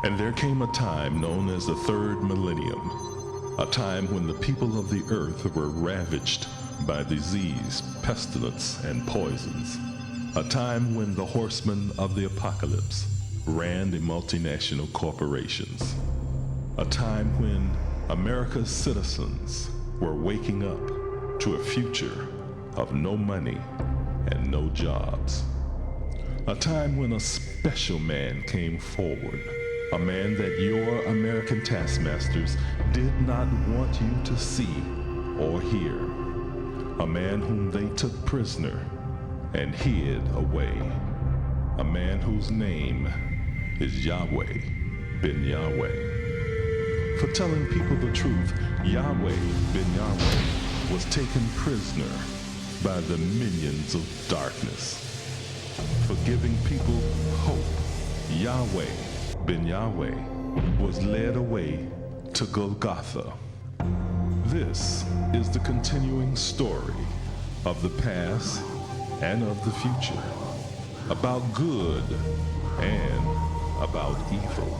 And there came a time known as the third millennium, a time when the people of the earth were ravaged by disease, pestilence, and poisons. A time when the horsemen of the apocalypse ran the multinational corporations. A time when America's citizens were waking up to a future of no money and no jobs. A time when a special man came forward, a man that your American taskmasters did not want you to see or hear, a man whom they took prisoner and hid away, a man whose name is YahwehBenYahweh. For telling people the truth, YahwehBenYahweh was taken prisoner by the minions of darkness. For giving people hope, YahwehBenYahweh was led away to Golgotha. This is the continuing story of the past and of the future, about good and about evil,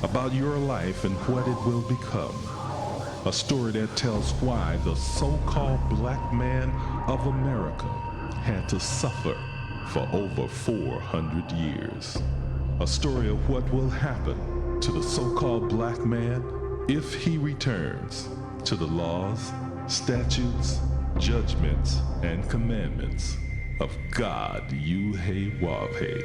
about your life and what it will become. A story that tells why the so-called black man of America had to suffer for over 400 years. A story of what will happen to the so-called black man if he returns to the laws, statutes, judgments, and commandments of God, Yahweh.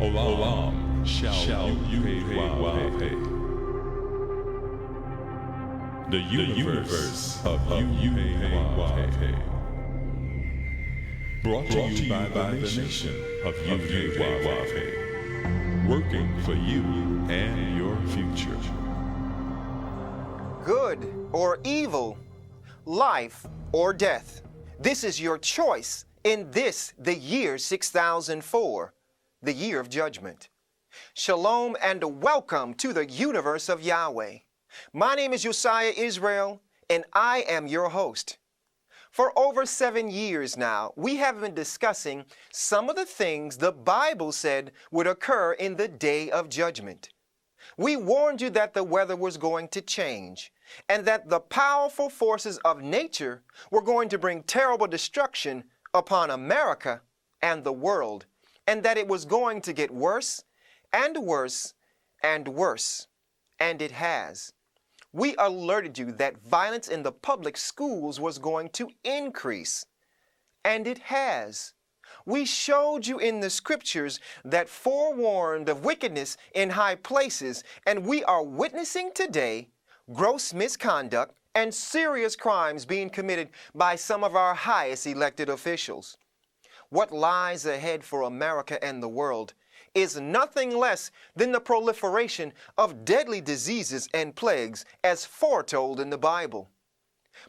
Olam shall Yahweh. The universe of Yahweh. Brought to you by the nation of Yahweh. Working for you and your future. Good or evil, life or death. This is your choice in this, the year 6004, the year of judgment. Shalom and welcome to the universe of Yahweh. My name is Josiah Israel, and I am your host. For over 7 years now, we have been discussing some of the things the Bible said would occur in the day of judgment. We warned you that the weather was going to change, and that the powerful forces of nature were going to bring terrible destruction upon America and the world, and that it was going to get worse and worse and worse, and it has. We alerted you that violence in the public schools was going to increase, and it has. We showed you in the scriptures that forewarned of wickedness in high places, and we are witnessing today gross misconduct and serious crimes being committed by some of our highest elected officials. What lies ahead for America and the world is nothing less than the proliferation of deadly diseases and plagues as foretold in the Bible.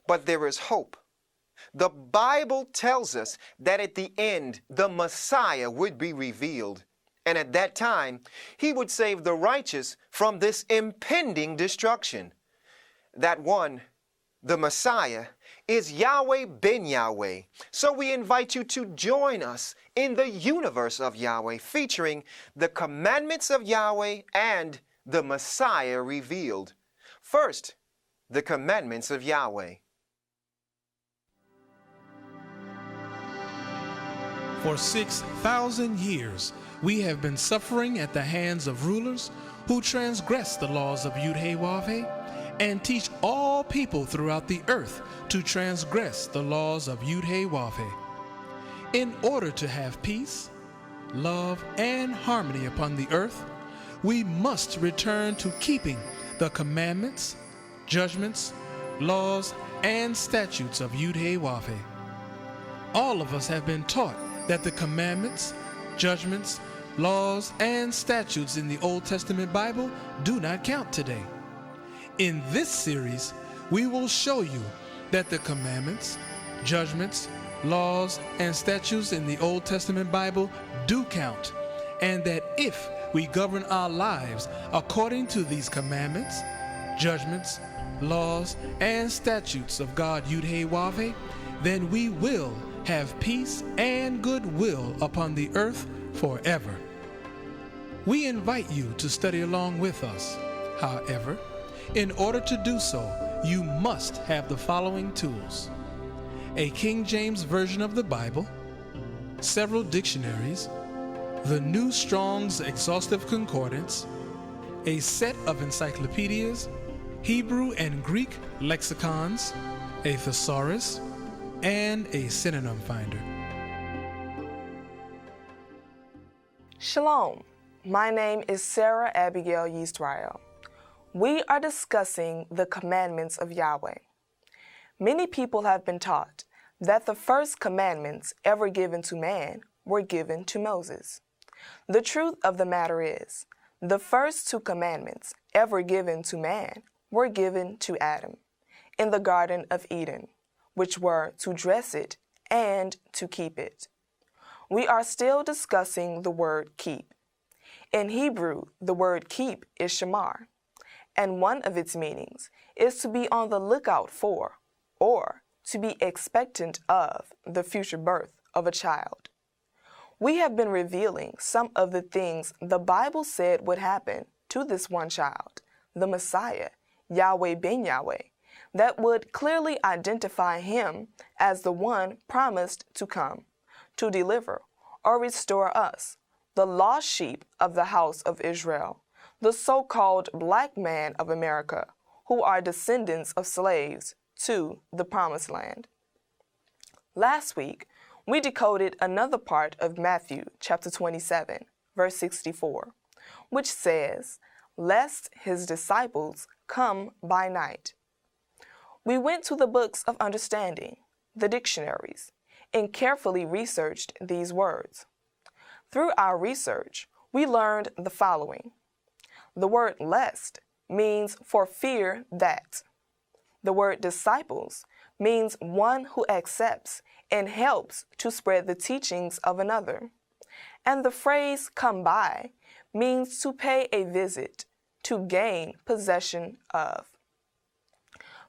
But there is hope. The Bible tells us that at the end, the Messiah would be revealed, and at that time, he would save the righteous from this impending destruction. That one, the Messiah, is YahwehBenYahweh. So we invite you to join us in the universe of Yahweh, featuring the commandments of Yahweh and the Messiah revealed. First, the commandments of Yahweh. For 6,000 years, we have been suffering at the hands of rulers who transgress the laws of Yahweh and teach all people throughout the earth to transgress the laws of Yahweh. In order to have peace, love, and harmony upon the earth, we must return to keeping the commandments, judgments, laws, and statutes of Yahweh. All of us have been taught that the commandments, judgments, laws, and statutes in the Old Testament Bible do not count today. In this series, we will show you that the commandments, judgments, laws, and statutes in the Old Testament Bible do count, and that if we govern our lives according to these commandments, judgments, laws, and statutes of God Yahweh, then we will have peace and goodwill upon the earth forever. We invite you to study along with us. However, in order to do so, you must have the following tools: a King James Version of the Bible, several dictionaries, the New Strong's Exhaustive Concordance, a set of encyclopedias, Hebrew and Greek lexicons, a thesaurus, and a synonym finder. Shalom. My name is Sarah Abigail Yisrael. We are discussing the commandments of Yahweh. Many people have been taught that the first commandments ever given to man were given to Moses. The truth of the matter is, the first two commandments ever given to man were given to Adam in the Garden of Eden, which were to dress it and to keep it. We are still discussing the word keep. In Hebrew, the word keep is shamar, and one of its meanings is to be on the lookout for, or to be expectant of, the future birth of a child. We have been revealing some of the things the Bible said would happen to this one child, the Messiah, YahwehBenYahweh, that would clearly identify him as the one promised to come, to deliver or restore us, the lost sheep of the house of Israel, the so-called black man of America, who are descendants of slaves to the Promised Land. Last week, we decoded another part of Matthew chapter 27, verse 64, which says, "Lest his disciples come by night." We went to the books of understanding, the dictionaries, and carefully researched these words. Through our research, we learned the following. The word lest means for fear that. The word disciples means one who accepts and helps to spread the teachings of another. And the phrase come by means to pay a visit, to gain possession of.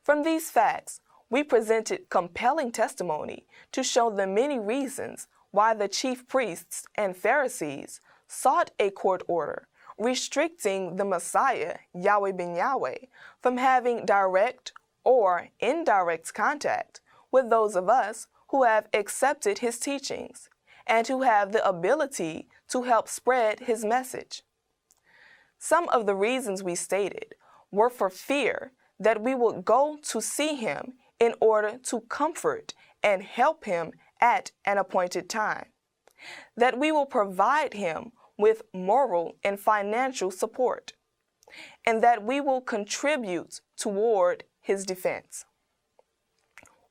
From these facts, we presented compelling testimony to show the many reasons why the chief priests and Pharisees sought a court order restricting the Messiah, YahwehBenYahweh, from having direct or indirect contact with those of us who have accepted his teachings and who have the ability to help spread his message. Some of the reasons we stated were for fear that we would go to see him in order to comfort and help him at an appointed time, that we will provide him with moral and financial support, and that we will contribute toward his defense.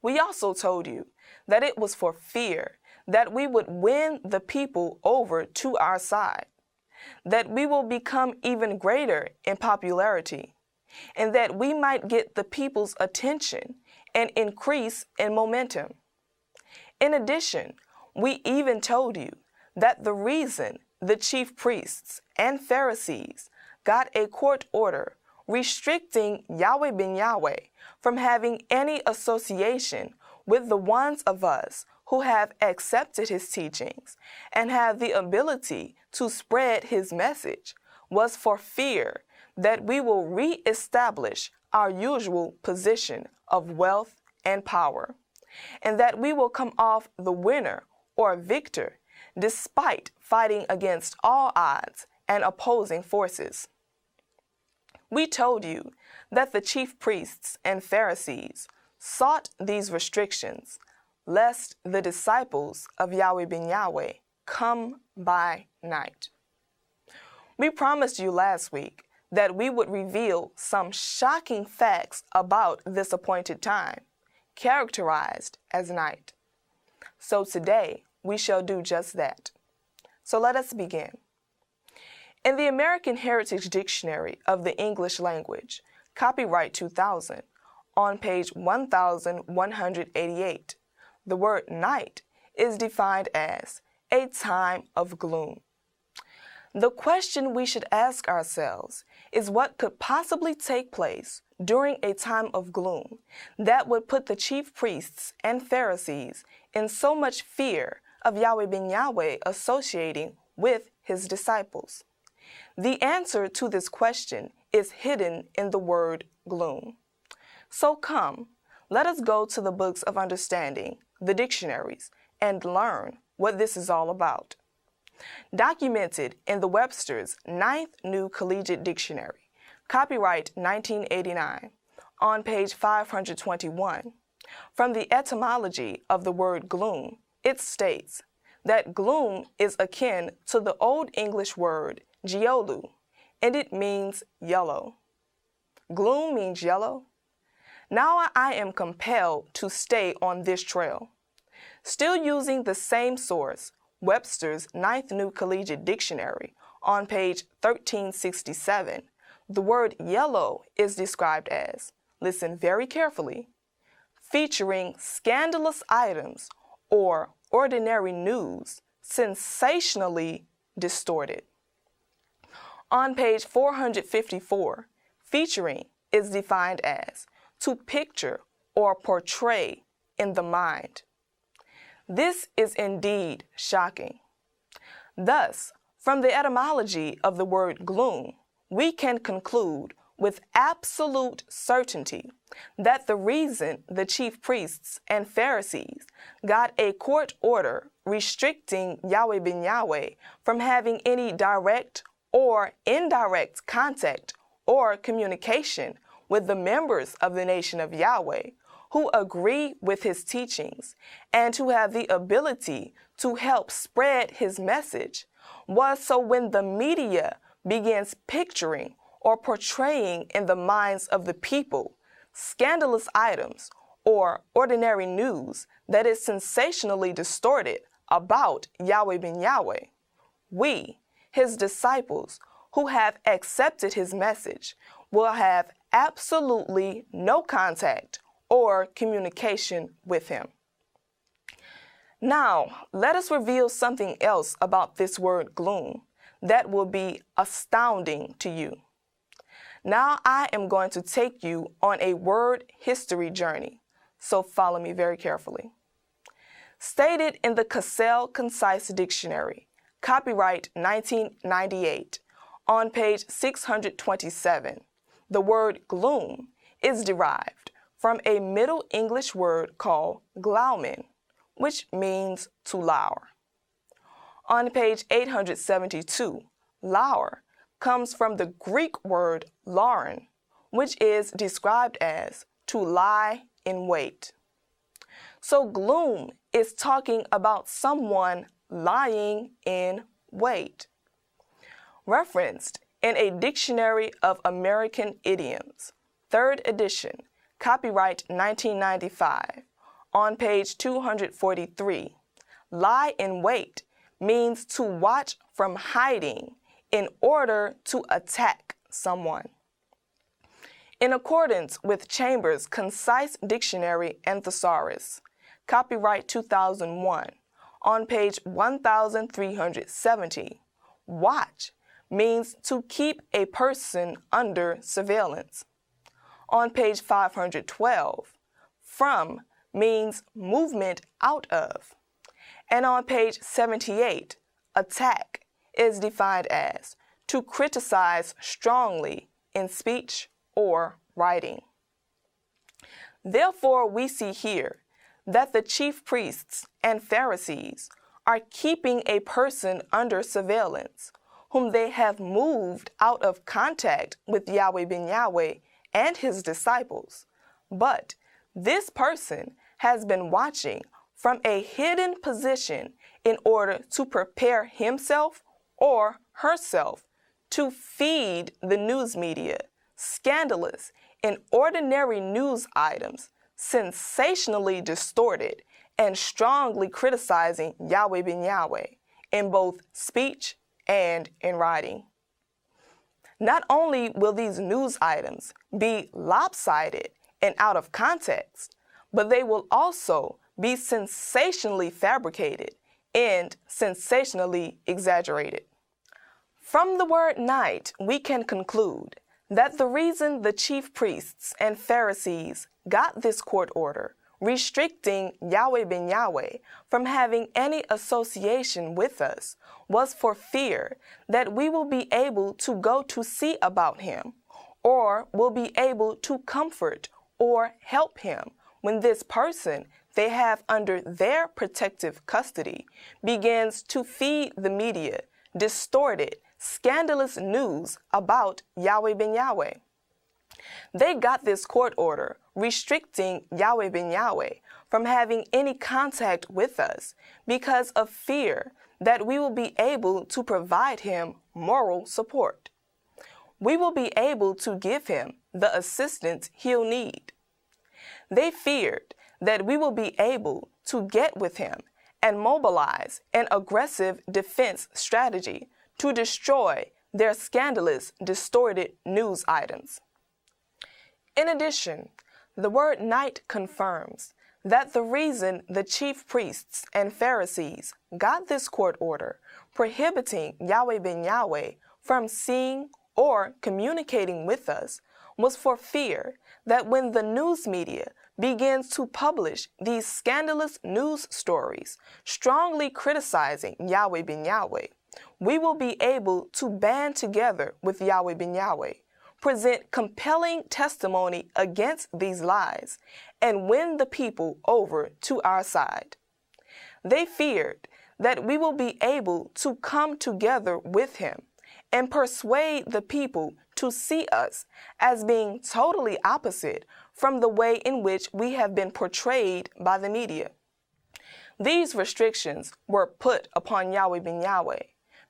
We also told you that it was for fear that we would win the people over to our side, that we will become even greater in popularity, and that we might get the people's attention and increase in momentum. In addition, we even told you that the reason the chief priests and Pharisees got a court order restricting YahwehBenYahweh from having any association with the ones of us who have accepted his teachings and have the ability to spread his message was for fear that we will reestablish our usual position of wealth and power, and that we will come off the winner or victor despite fighting against all odds and opposing forces. We told you that the chief priests and Pharisees sought these restrictions lest the disciples of YahwehBenYahweh come by night. We promised you last week that we would reveal some shocking facts about this appointed time, characterized as night. So today, we shall do just that. So let us begin. In the American Heritage Dictionary of the English Language, copyright 2000, on page 1188, the word night is defined as a time of gloom. The question we should ask ourselves is what could possibly take place during a time of gloom that would put the chief priests and Pharisees in so much fear of YahwehBenYahweh associating with his disciples. The answer to this question is hidden in the word gloom. So come, let us go to the books of understanding, the dictionaries, and learn what this is all about. Documented in the Webster's 9th New Collegiate Dictionary, copyright 1989, on page 521, from the etymology of the word gloom, it states that gloom is akin to the Old English word giolu, and it means yellow. Gloom means yellow. Now I am compelled to stay on this trail. Still using the same source, Webster's 9th New Collegiate Dictionary, on page 1367, the word yellow is described as, listen very carefully, featuring scandalous items or ordinary news, sensationally distorted. On page 454, featuring is defined as to picture or portray in the mind. This is indeed shocking. Thus, from the etymology of the word gloom, we can conclude with absolute certainty that the reason the chief priests and Pharisees got a court order restricting YahwehBenYahweh from having any direct or indirect contact or communication with the members of the nation of Yahweh who agree with his teachings and who have the ability to help spread his message was so when the media begins picturing or portraying in the minds of the people scandalous items or ordinary news that is sensationally distorted about YahwehBenYahweh, we, his disciples who have accepted his message, will have absolutely no contact or communication with him. Now, let us reveal something else about this word gloom that will be astounding to you. Now I am going to take you on a word history journey, so follow me very carefully. Stated in the Cassell Concise Dictionary, copyright 1998, on page 627, the word gloom is derived from a Middle English word called glaumen, which means to lower. On page 872, lower comes from the Greek word lauren, which is described as to lie in wait. So gloom is talking about someone lying in wait. Referenced in a Dictionary of American Idioms, 3rd edition, copyright 1995, on page 243, lie in wait means to watch from hiding in order to attack someone. In accordance with Chambers' Concise Dictionary and Thesaurus, copyright 2001, on page 1370, watch means to keep a person under surveillance. On page 512, from means movement out of. And on page 78, attack is defined as to criticize strongly in speech or writing. Therefore, we see here that the chief priests and Pharisees are keeping a person under surveillance whom they have moved out of contact with YahwehBenYahweh and his disciples. But this person has been watching from a hidden position in order to prepare himself or herself to feed the news media scandalous and ordinary news items, sensationally distorted and strongly criticizing YahwehBenYahweh in both speech and in writing. Not only will these news items be lopsided and out of context, but they will also be sensationally fabricated and sensationally exaggerated. From the word night, we can conclude that the reason the chief priests and Pharisees got this court order restricting YahwehBenYahweh from having any association with us was for fear that we will be able to go to see about him, or will be able to comfort or help him when this person they have under their protective custody begins to feed the media distorted, scandalous news about YahwehBenYahweh. They got this court order restricting YahwehBenYahweh from having any contact with us because of fear that we will be able to provide him moral support. We will be able to give him the assistance he'll need. They feared that we will be able to get with him and mobilize an aggressive defense strategy to destroy their scandalous, distorted news items. In addition, the word night confirms that the reason the chief priests and Pharisees got this court order prohibiting YahwehBenYahweh from seeing or communicating with us was for fear that when the news media begins to publish these scandalous news stories strongly criticizing YahwehBenYahweh, we will be able to band together with YahwehBenYahweh, present compelling testimony against these lies, and win the people over to our side. They feared that we will be able to come together with him and persuade the people to see us as being totally opposite from the way in which we have been portrayed by the media. These restrictions were put upon YahwehBenYahweh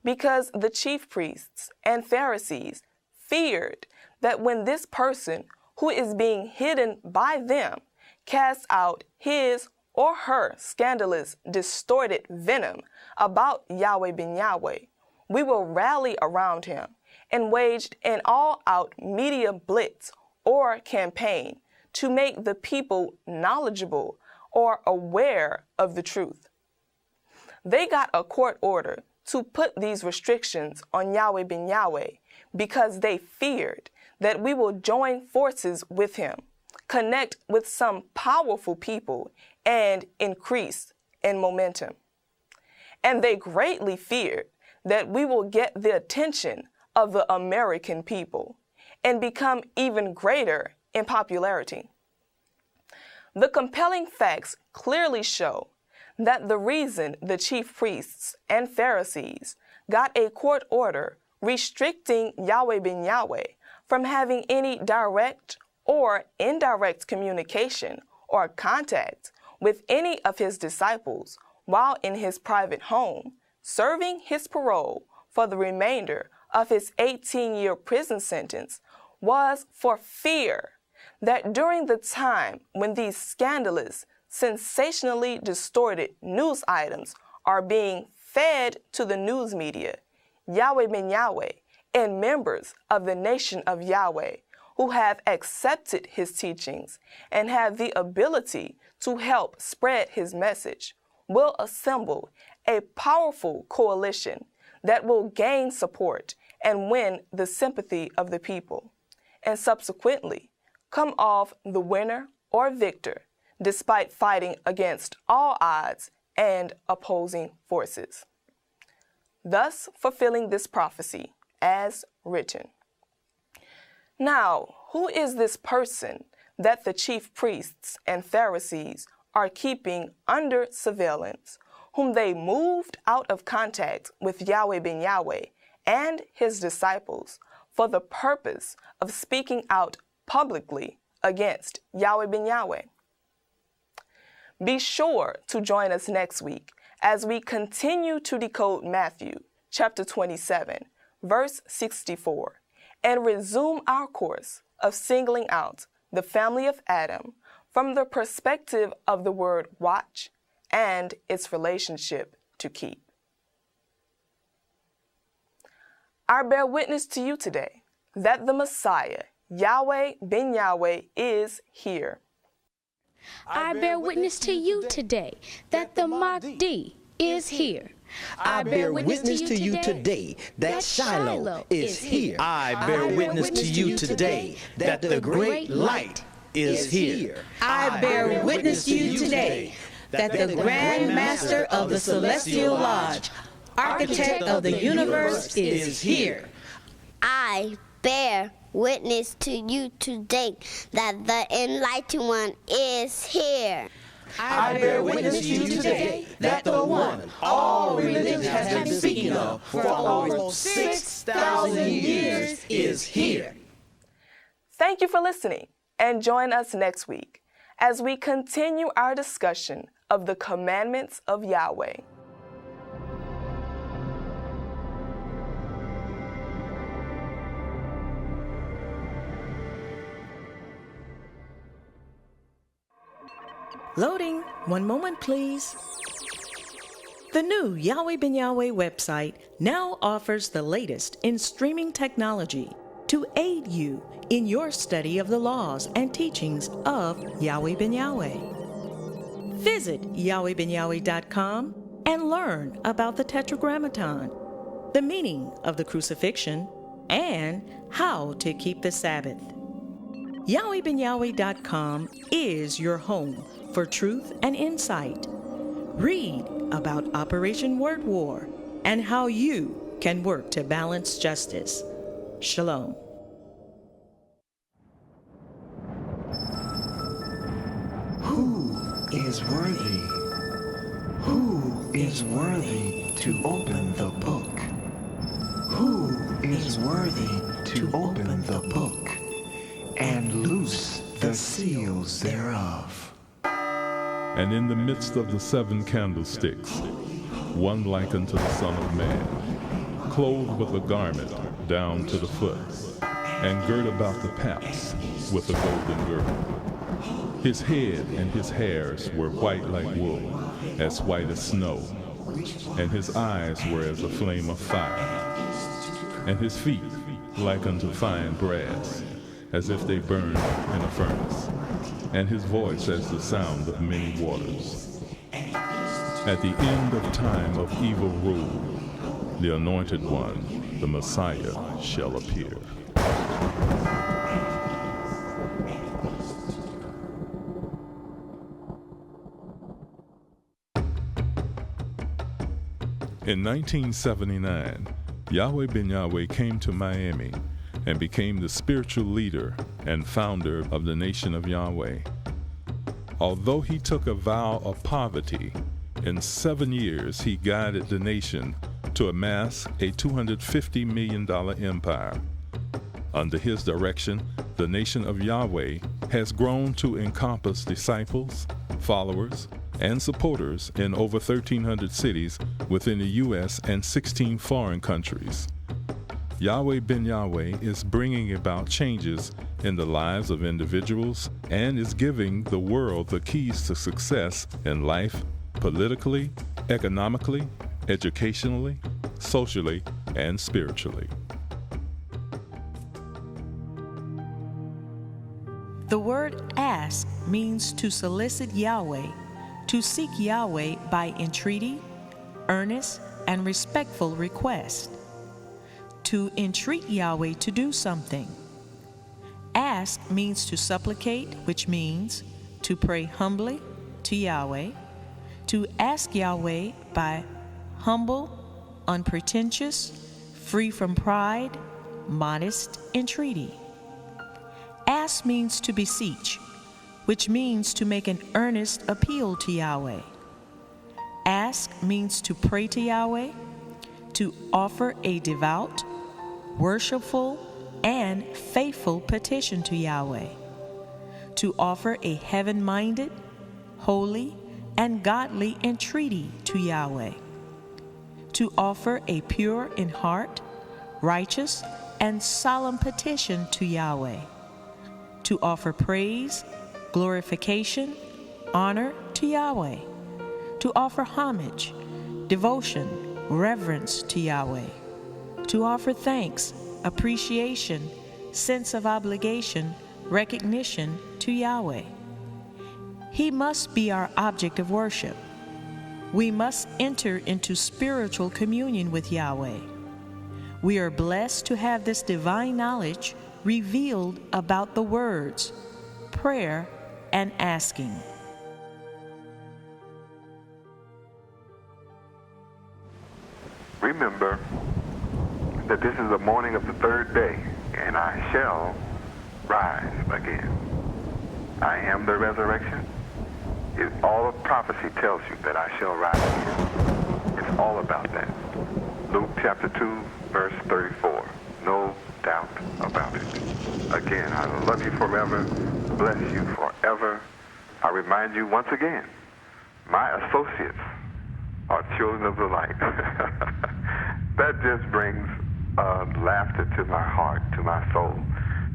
because the chief priests and Pharisees feared that when this person who is being hidden by them casts out his or her scandalous, distorted venom about YahwehBenYahweh, we will rally around him and wage an all-out media blitz or campaign to make the people knowledgeable or aware of the truth. They got a court order to put these restrictions on YahwehBenYahweh because they feared that we will join forces with him, connect with some powerful people, and increase in momentum. And they greatly feared that we will get the attention of the American people and become even greater in popularity. The compelling facts clearly show that the reason the chief priests and Pharisees got a court order restricting YahwehBenYahweh from having any direct or indirect communication or contact with any of his disciples while in his private home, serving his parole for the remainder of his 18-year prison sentence, was for fear that during the time when these scandalous, sensationally distorted news items are being fed to the news media, YahwehBenYahweh and members of the nation of Yahweh who have accepted his teachings and have the ability to help spread his message will assemble a powerful coalition that will gain support and win the sympathy of the people, and subsequently come off the winner or victor despite fighting against all odds and opposing forces, thus fulfilling this prophecy as written. Now, who is this person that the chief priests and Pharisees are keeping under surveillance, whom they moved out of contact with YahwehBenYahweh and his disciples for the purpose of speaking out publicly against YahwehBenYahweh? Be sure to join us next week as we continue to decode Matthew chapter 27, verse 64, and resume our course of singling out the family of Adam from the perspective of the word watch and its relationship to keep. I bear witness to you today that the Messiah, YahwehBenYahweh, is here. I bear witness to you today that the Mahdi is here. I bear witness to you today that Shiloh is here. I bear witness to you today that the great light is here. I bear witness to you today that the Grand Master of the Celestial Lodge, Architect of the universe, is here. I bear witness to you today that the Enlightened One is here. I bear witness to you today that the one all religions have been speaking of for almost 6,000 years is here. Thank you for listening, and join us next week as we continue our discussion of the commandments of Yahweh. Loading. One moment, please. The new YahwehBenYahweh website now offers the latest in streaming technology to aid you in your study of the laws and teachings of YahwehBenYahweh. Visit YahwehBenYahweh.com and learn about the Tetragrammaton, the meaning of the crucifixion, and how to keep the Sabbath. YahwehBenYahweh.com is your home for truth and insight. Read about Operation Word War and how you can work to balance justice. Shalom. Who is worthy? Who is worthy to open the book? Who is worthy to open the book and loose the seals thereof? And in the midst of the 7 candlesticks, one like unto the Son of Man, clothed with a garment down to the foot, and girt about the paps with a golden girdle. His head and his hairs were white like wool, as white as snow, and his eyes were as a flame of fire, and his feet like unto fine brass, as if they burned in a furnace, and his voice as the sound of many waters. At the end of time of evil rule, the Anointed One, the Messiah, shall appear. In 1979, YahwehBenYahweh came to Miami and became the spiritual leader and founder of the Nation of Yahweh. Although he took a vow of poverty, in 7 years he guided the nation to amass a $250 million empire. Under his direction, the Nation of Yahweh has grown to encompass disciples, followers, and supporters in over 1,300 cities within the U.S. and 16 foreign countries. YahwehBenYahweh is bringing about changes in the lives of individuals and is giving the world the keys to success in life, politically, economically, educationally, socially, and spiritually. The word ask means to solicit Yahweh, to seek Yahweh by entreaty, earnest, and respectful request. To entreat Yahweh to do something. Ask means to supplicate, which means to pray humbly to Yahweh, to ask Yahweh by humble, unpretentious, free from pride, modest entreaty. Ask means to beseech, which means to make an earnest appeal to Yahweh. Ask means to pray to Yahweh, to offer a devout, worshipful, and faithful petition to Yahweh, to offer a heaven-minded, holy, and godly entreaty to Yahweh, to offer a pure in heart, righteous, and solemn petition to Yahweh, to offer praise, glorification, honor to Yahweh, to offer homage, devotion, reverence to Yahweh, to offer thanks, appreciation, sense of obligation, recognition to Yahweh. He must be our object of worship. We must enter into spiritual communion with Yahweh. We are blessed to have this divine knowledge revealed about the words, prayer, and asking. Remember that this is the morning of the third day, and I shall rise again. I am the resurrection. All of prophecy tells you that I shall rise again. It's all about that. Luke chapter 2, verse 34. No doubt about it. Again, I love you forever, bless you forever. I remind you once again, my associates are children of the light. That just brings laughter to my heart, to my soul,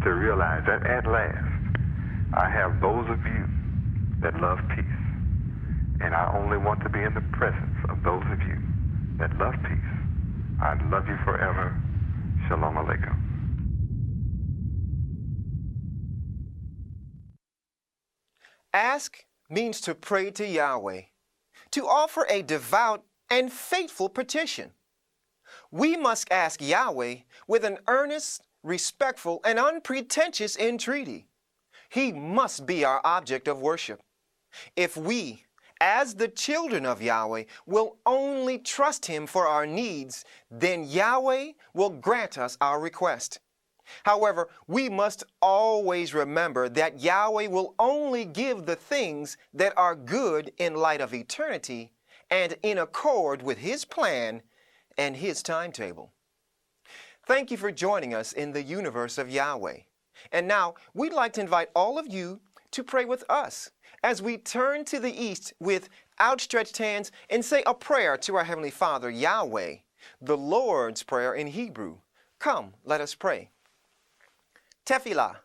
to realize that at last I have those of you that love peace. And I only want to be in the presence of those of you that love peace. I love you forever. Shalom Aleichem. Ask means to pray to Yahweh, to offer a devout and faithful petition. We must ask Yahweh with an earnest, respectful, and unpretentious entreaty. He must be our object of worship. If we, as the children of Yahweh, will only trust Him for our needs, then Yahweh will grant us our request. However, we must always remember that Yahweh will only give the things that are good in light of eternity and in accord with His plan and His timetable. Thank you for joining us in the universe of Yahweh. And now, we'd like to invite all of you to pray with us as we turn to the east with outstretched hands and say a prayer to our Heavenly Father, Yahweh, the Lord's Prayer in Hebrew. Come, let us pray. Tefillah,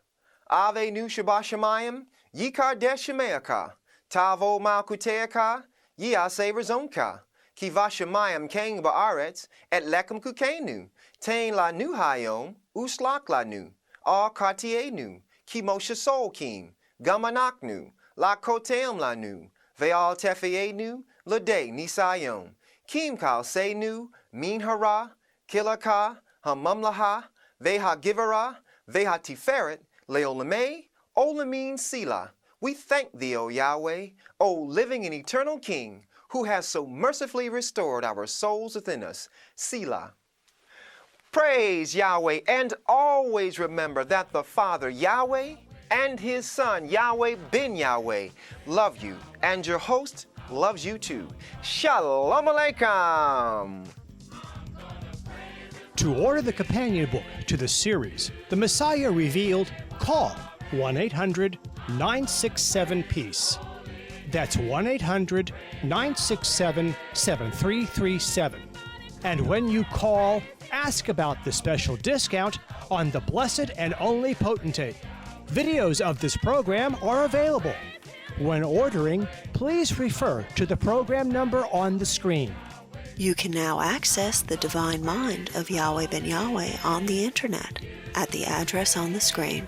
Ave Nu Shabbat Shemayim, Yikar Deshemeaka, Tavo Malkuteaka, Yase Razonka, Kiva Shemayim Kang Ba'aretz, Et Lekem Kukenu, Tain La Nu Hayom, Uslak La Nu, Al Katienu, Kimosha Sol Kim, Gamanaknu, La Koteum La Nu, Veal Tefienu, Lade Nisayom, Kim Kal Senu, Min Hara, Kilaka, Hamamlaha, Veha Givara, Veha Tiferet, Leolame, Olamin Sila. We thank Thee, O Yahweh, O living and eternal King, who has so mercifully restored our souls within us. Selah. Praise Yahweh, and always remember that the Father Yahweh and His Son YahwehBenYahweh love you, and your host loves you too. Shalom Aleichem. To order the companion book to the series, The Messiah Revealed, call 1-800-967-PEACE. That's 1-800-967-7337. And when you call, ask about the special discount on the Blessed and Only Potentate. Videos of this program are available. When ordering, please refer to the program number on the screen. You can now access the divine mind of Yahweh Ben Yahweh on the internet at the address on the screen.